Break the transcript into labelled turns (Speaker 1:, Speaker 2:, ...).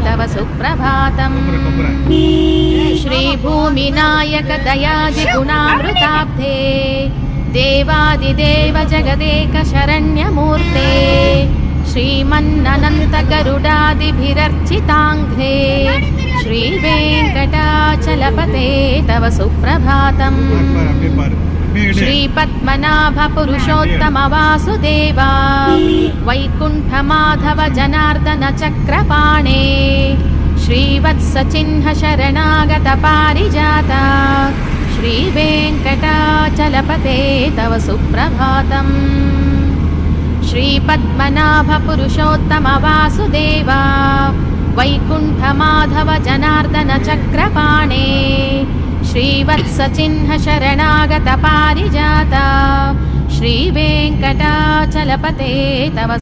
Speaker 1: तव सुप्रभातम् श्रीभूमिनायक दयादिगुणामृताब्धे देवादिदेव जगदेक शरण्यमूर्ते श्रीमन्ननन्त गरुडादिभिरर्चिताङ्घ्रे श्रीवेङ्कटाचलपते तव सुप्रभातम् श्रीपद्मनाभ पुरुषोत्तम वासुदेवा वैकुण्ठमाधव जनार्दन चक्रपाणे श्रीवत्सचिह्न शरणागत पारिजाता श्रीवेङ्कटाचलपते तव सुप्रभातम् श्रीपद्मनाभ पुरुषोत्तम वासुदेवा वैकुण्ठमाधव जनार्दन चक्रपाणे श्रीवत्सचिह्न शरणागत पारिजाता श्रीवेङ्कटाचलपते तव